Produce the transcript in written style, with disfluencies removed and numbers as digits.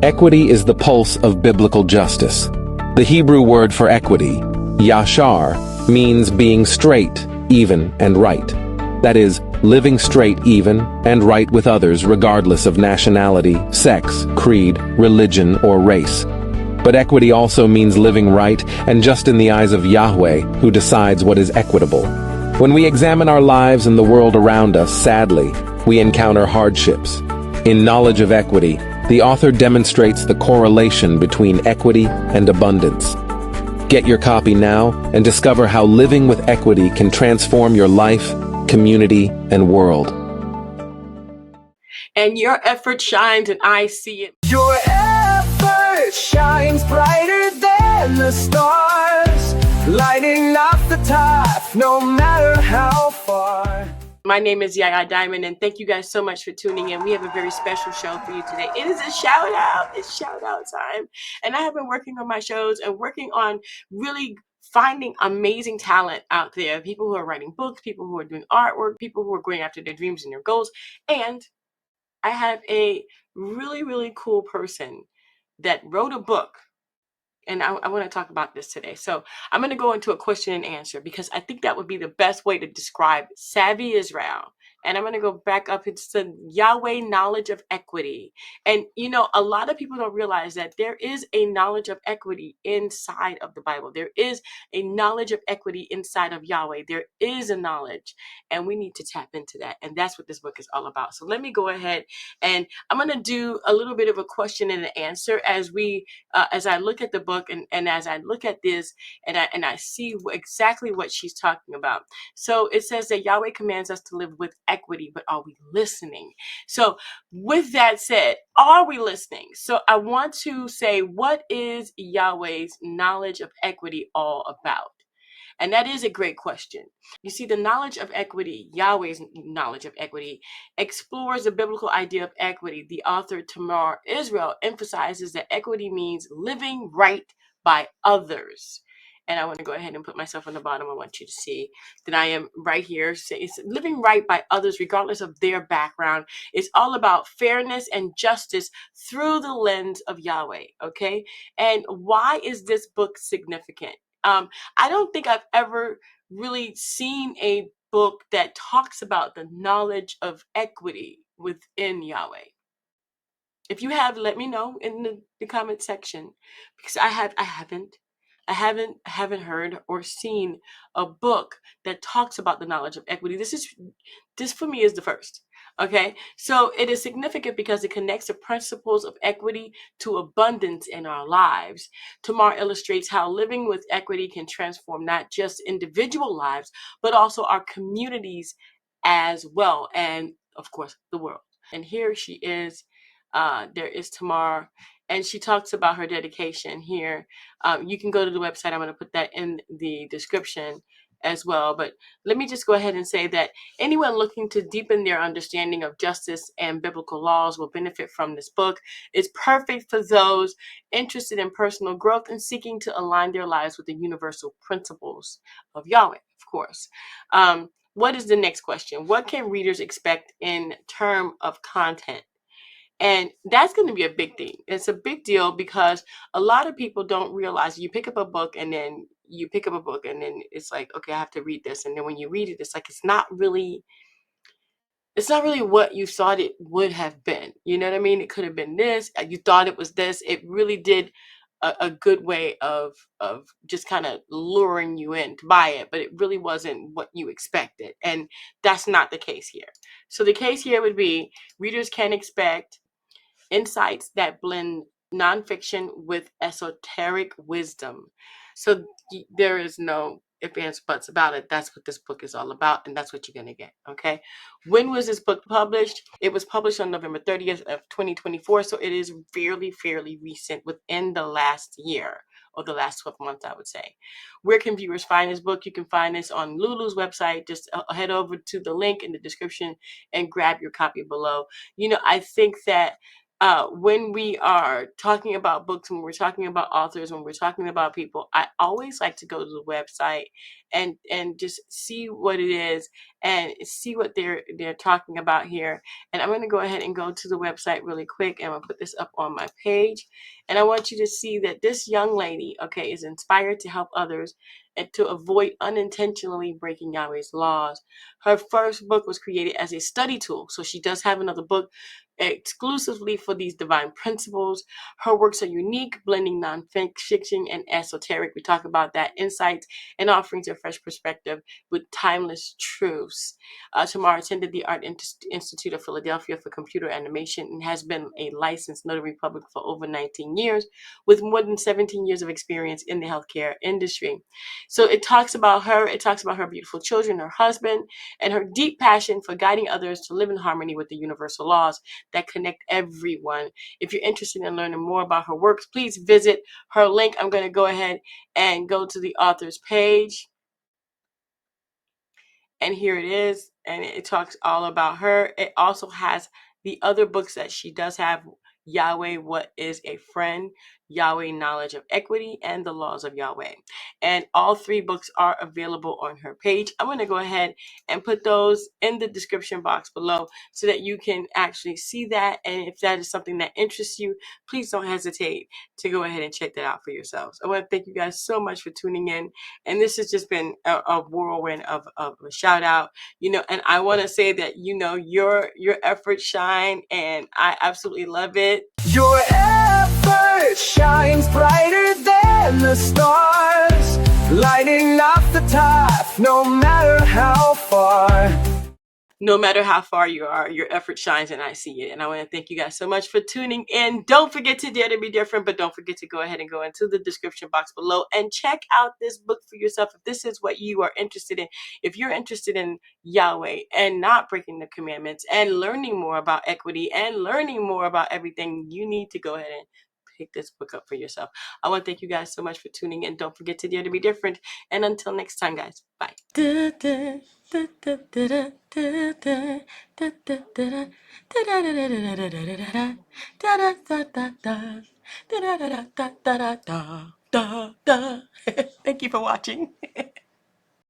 Equity is the pulse of biblical justice. The Hebrew word for equity, Yashar, means being straight, even, and right. That is, living straight, even, and right with others regardless of nationality, sex, creed, religion, or race. But equity also means living right and just in the eyes of Yahweh, who decides what is equitable. When we examine our lives and the world around us, sadly, we encounter hardships. In Knowledge of Equity, the author demonstrates the correlation between equity and abundance. Get your copy now and discover how living with equity can transform your life, community, and world. And your effort shines, and I see it. Your effort shines brighter than the stars, lighting up the top, no matter how far. My name is Yaya Diamond, and thank you guys so much for tuning in. We have a very special show for you today. It is a shout out. It's shout out time. And I have been working on my shows and working on really finding amazing talent out there. People who are writing books, people who are doing artwork, people who are going after their dreams and their goals. And I have a really, really cool person that wrote a book. And I want to talk about this today. So I'm going to go into a question and answer because I think that would be the best way to describe Savvy Israel. And I'm going to go back up into the Yahweh knowledge of equity. And, you know, a lot of people don't realize that there is a knowledge of equity inside of the Bible. There is a knowledge of equity inside of Yahweh. There is a knowledge, and we need to tap into that. And that's what this book is all about. So let me go ahead and I'm going to do a little bit of a question and an answer as I look at the book and as I look at this and I see exactly what she's talking about. So it says that Yahweh commands us to live with equity, but are we listening? So with that said, are we listening? So I want to say, what is Yahweh's knowledge of equity all about? And that is a great question. You see, the knowledge of equity, Yahweh's knowledge of equity, explores the biblical idea of equity. The author Tamar Israel emphasizes that equity means living right by others. And I want to go ahead and put myself on the bottom. I want you to see that I am right here. It's living right by others, regardless of their background. It's all about fairness and justice through the lens of Yahweh. Okay. And why is this book significant? I don't think I've ever really seen a book that talks about the knowledge of equity within Yahweh. If you have, let me know in the comment section, because I haven't heard or seen a book that talks about the knowledge of equity. This for me is the first. Okay, so it is significant because it connects the principles of equity to abundance in our lives. Tamar illustrates how living with equity can transform not just individual lives, but also our communities as well, and of course the world. And here she is. There is Tamar, and she talks about her dedication here. You can go to the website. I'm going to put that in the description as well. But let me just go ahead and say that anyone looking to deepen their understanding of justice and biblical laws will benefit from this book. It's perfect for those interested in personal growth and seeking to align their lives with the universal principles of Yahweh, of course. What is the next question? What can readers expect in terms of content? And that's going to be a big thing. It's a big deal because a lot of people don't realize you pick up a book and then it's like, okay, I have to read this. And then when you read it, it's like, it's not really what you thought it would have been. You know what I mean? It could have been this. You thought it was this. It really did a good way of just kind of luring you in to buy it, but it really wasn't what you expected. And that's not the case here. So the case here would be readers can expect insights that blend nonfiction with esoteric wisdom. So there is no ifs, ands, buts about it. That's what this book is all about, and that's what you're going to get, okay? When was this book published? It was published on November 30th of 2024, so it is fairly recent, within the last year or the last 12 months, I would say. Where can viewers find this book? You can find this on Lulu's website. Just head over to the link in the description and grab your copy below. You know, I think that when we are talking about books, when we're talking about authors, when we're talking about people, I always like to go to the website and just see what it is and see what they're talking about here. And I'm going to go ahead and go to the website really quick, and I'm going to put this up on my page. And I want you to see that this young lady, okay, is inspired to help others and to avoid unintentionally breaking Yahweh's laws. Her first book was created as a study tool, so she does have another book exclusively for these divine principles. Her works are unique, blending nonfiction and esoteric. We talk about that, insights and offerings a fresh perspective with timeless truths. Tamar attended the Art Institute of Philadelphia for computer animation and has been a licensed notary public for over 19 years with more than 17 years of experience in the healthcare industry. So it talks about her, it talks about her beautiful children, her husband, and her deep passion for guiding others to live in harmony with the universal laws that connect everyone. If you're interested in learning more about her works, please visit her link. I'm going to go ahead and go to the author's page. And here it is. And it talks all about her. It also has the other books that she does have: Yahweh, What is a Friend? Yahweh, Knowledge of Equity, and The Laws of Yahweh. And all three books are available on her page. I'm going to go ahead and put those in the description box below so that you can actually see that. And if that is something that interests you, please don't hesitate to go ahead and check that out for yourselves. I want to thank you guys so much for tuning in. And this has just been a whirlwind of a shout out, and I want to say that, your efforts shine, and I absolutely love it. Your effort shines brighter than the stars, lighting up the top, no matter how far. No matter how far you are, your effort shines, and I see it. And I want to thank you guys so much for tuning in. Don't forget to dare to be different, but don't forget to go ahead and go into the description box below and check out this book for yourself if this is what you are interested in. If you're interested in Yahweh and not breaking the commandments and learning more about equity and learning more about everything, you need to go ahead and pick this book up for yourself. I want to thank you guys so much for tuning in. Don't forget to dare to be different. And until next time, guys, bye. Thank you for watching.